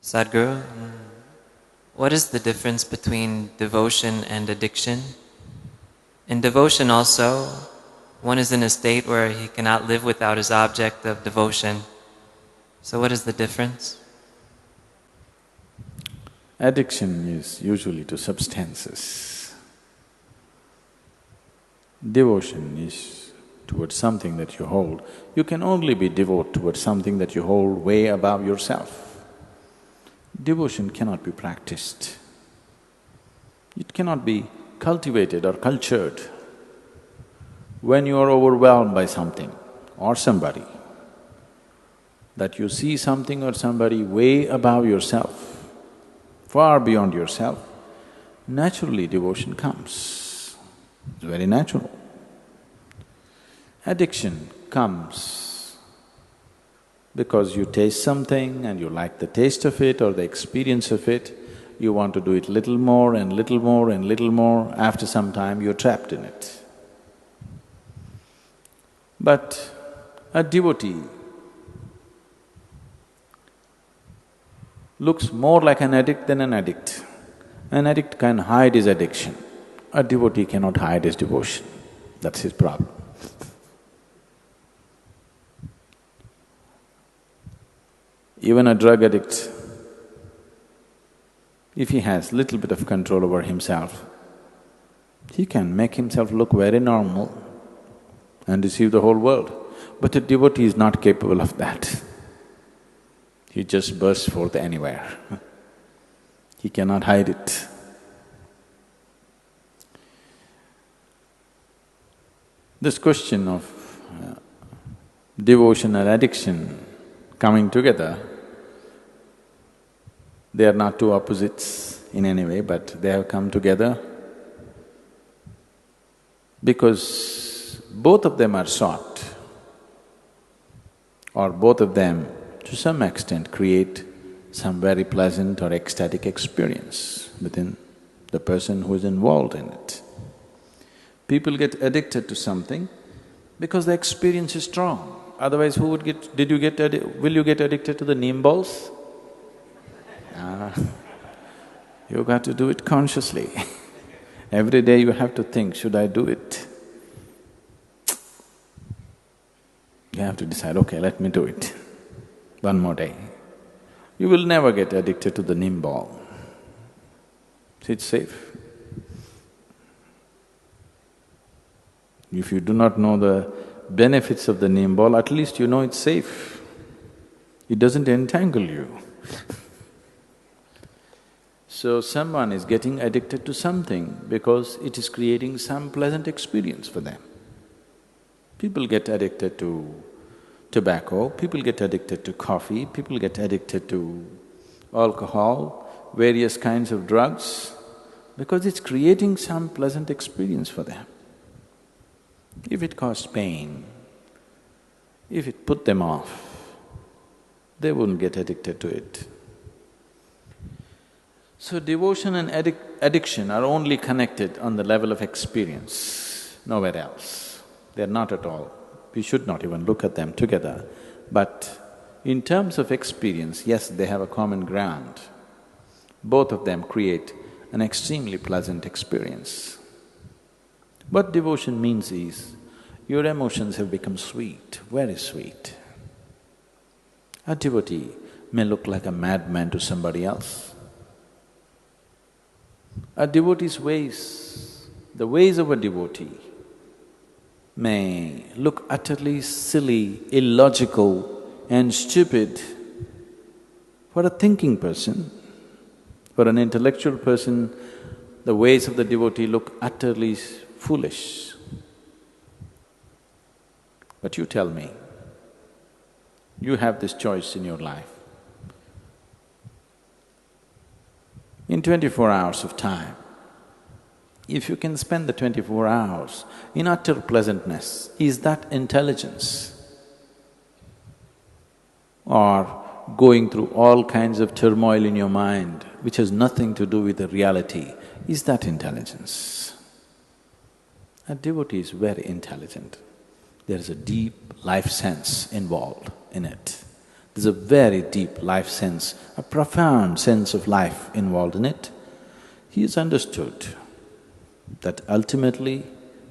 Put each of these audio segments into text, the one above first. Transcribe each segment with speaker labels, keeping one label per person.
Speaker 1: Sadhguru, what is the difference between devotion and addiction? In devotion also, one is in a state where he cannot live without his object of devotion. So what is the difference?
Speaker 2: Addiction is usually to substances. Devotion is towards something that you hold. You can only be devout towards something that you hold way above yourself. Devotion cannot be practiced. It cannot be cultivated or cultured. When you are overwhelmed by something or somebody, that you see something or somebody way above yourself, far beyond yourself, naturally devotion comes. It's very natural. Addiction comes because you taste something and you like the taste of it or the experience of it, you want to do it little more and little more and little more, after some time you're trapped in it. But a devotee looks more like an addict than an addict. An addict can hide his addiction, a devotee cannot hide his devotion. That's his problem. Even a drug addict, if he has little bit of control over himself, he can make himself look very normal and deceive the whole world. But a devotee is not capable of that. He just bursts forth anywhere. He cannot hide it. This question of devotion and addiction coming together, they are not two opposites in any way, but they have come together because both of them are sought, or both of them to some extent create some very pleasant or ecstatic experience within the person who is involved in it. People get addicted to something because the experience is strong. Otherwise, who would get… will you get addicted to the neem balls? You got to do it consciously. Every day you have to think, should I do it? You have to decide, okay, let me do it. One more day. You will never get addicted to the neem ball. It's safe. If you do not know the benefits of the neem ball, at least you know it's safe. It doesn't entangle you. So someone is getting addicted to something because it is creating some pleasant experience for them. People get addicted to tobacco, people get addicted to coffee, people get addicted to alcohol, various kinds of drugs, because it's creating some pleasant experience for them. If it caused pain, if it put them off, they wouldn't get addicted to it. So devotion and addiction are only connected on the level of experience, nowhere else. They're not at all. We should not even look at them together. But in terms of experience, yes, they have a common ground. Both of them create an extremely pleasant experience. What devotion means is, your emotions have become sweet, very sweet. A devotee may look like a madman to somebody else. A devotee's ways, the ways of a devotee may look utterly silly, illogical and stupid for a thinking person. For an intellectual person, the ways of the devotee look utterly foolish. But you tell me, you have this choice in your life. In 24 hours of time, if you can spend the 24 hours in utter pleasantness, is that intelligence? Or going through all kinds of turmoil in your mind which has nothing to do with the reality, is that intelligence? A devotee is very intelligent. There is a deep life sense involved in it. There's a very deep life sense, a profound sense of life involved in it. He has understood that ultimately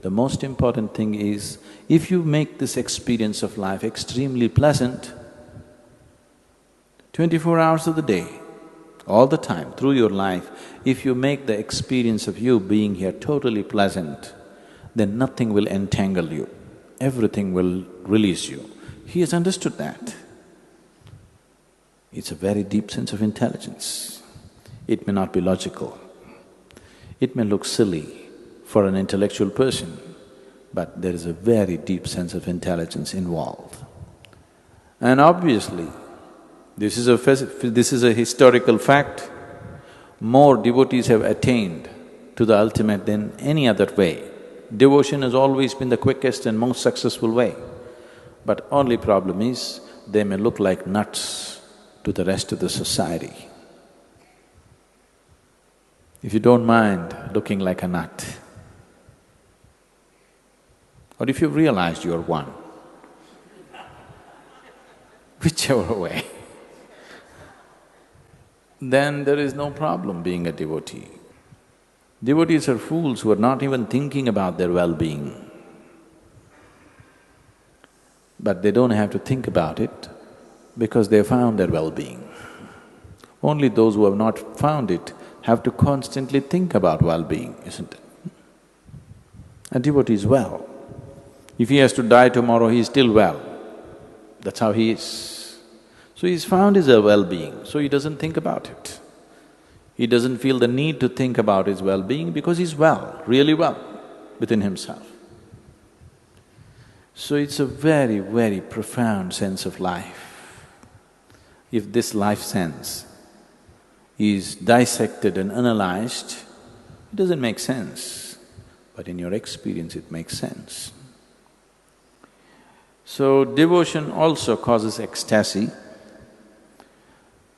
Speaker 2: the most important thing is, if you make this experience of life extremely pleasant, 24 hours of the day, all the time, through your life, if you make the experience of you being here totally pleasant, then nothing will entangle you, everything will release you. He has understood that. It's a very deep sense of intelligence. It may not be logical, it may look silly for an intellectual person, but there is a very deep sense of intelligence involved. And obviously, this is a historical fact. More devotees have attained to the ultimate than any other way. Devotion has always been the quickest and most successful way. But only problem is, they may look like nuts to the rest of the society. If you don't mind looking like a nut, or if you've realized you're one, whichever way, then there is no problem being a devotee. Devotees are fools who are not even thinking about their well-being. But they don't have to think about it because they found their well-being. Only those who have not found it have to constantly think about well-being, isn't it? A devotee is well. If he has to die tomorrow, he is still well. That's how he is. So he's found his well-being, so he doesn't think about it. He doesn't feel the need to think about his well-being because he's well, really well within himself. So it's a very, very profound sense of life. If this life sense is dissected and analyzed, it doesn't make sense, but in your experience it makes sense. So devotion also causes ecstasy.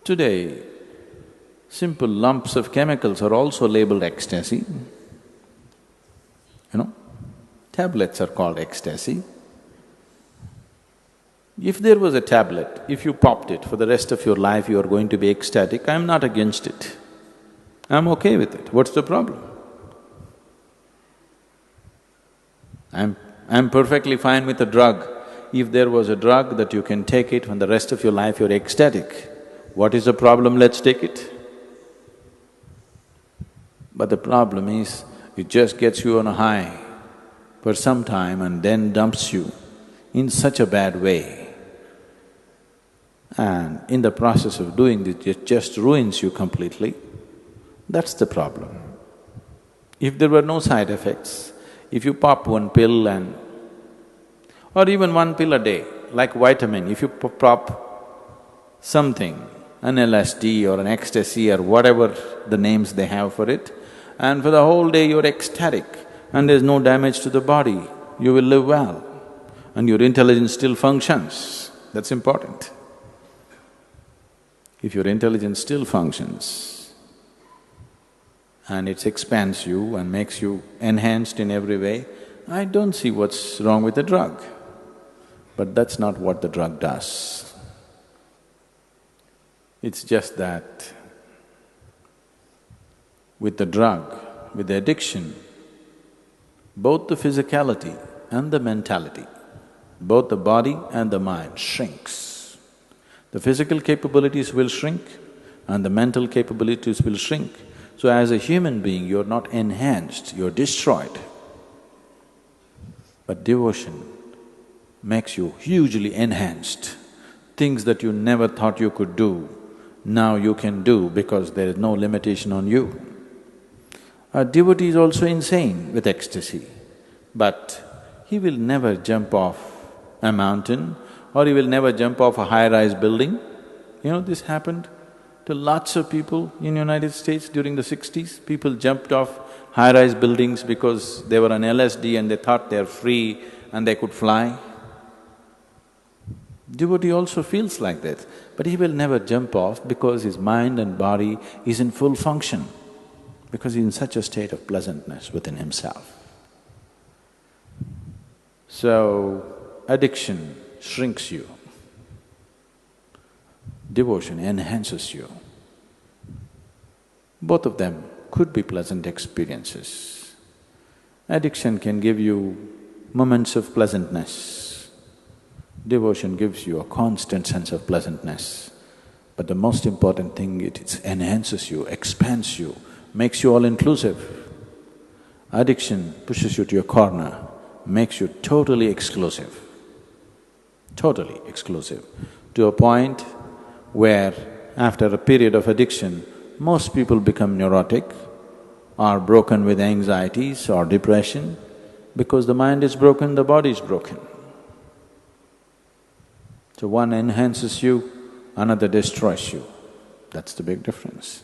Speaker 2: Today, simple lumps of chemicals are also labeled ecstasy. Tablets are called ecstasy. If there was a tablet, if you popped it, for the rest of your life you are going to be ecstatic, I'm not against it. I'm okay with it. What's the problem? I'm perfectly fine with a drug. If there was a drug that you can take it, for the rest of your life you're ecstatic, what is the problem? Let's take it. But the problem is, it just gets you on a high for some time and then dumps you in such a bad way. And in the process of doing this, it just ruins you completely. That's the problem. If there were no side effects, if you pop one pill or even one pill a day, like vitamin, if you pop something, an LSD or an ecstasy or whatever the names they have for it, and for the whole day you're ecstatic and there's no damage to the body, you will live well and your intelligence still functions. That's important. If your intelligence still functions and it expands you and makes you enhanced in every way, I don't see what's wrong with the drug. But that's not what the drug does. It's just that with the drug, with the addiction, both the physicality and the mentality, both the body and the mind shrinks. The physical capabilities will shrink and the mental capabilities will shrink. So as a human being, you're not enhanced, you're destroyed. But devotion makes you hugely enhanced. Things that you never thought you could do, now you can do because there is no limitation on you. A devotee is also insane with ecstasy, but he will never jump off a mountain or he will never jump off a high-rise building. This happened to lots of people in United States during the 60s. People jumped off high-rise buildings because they were on LSD and they thought they're free and they could fly. Devotee also feels like that, but he will never jump off because his mind and body is in full function, because he's in such a state of pleasantness within himself. So, addiction shrinks you. Devotion enhances you. Both of them could be pleasant experiences. Addiction can give you moments of pleasantness. Devotion gives you a constant sense of pleasantness. But the most important thing, it enhances you, expands you, makes you all-inclusive. Addiction pushes you to your corner, makes you totally exclusive, to a point where after a period of addiction, most people become neurotic or broken with anxieties or depression. Because the mind is broken, the body is broken. So one enhances you, another destroys you. That's the big difference.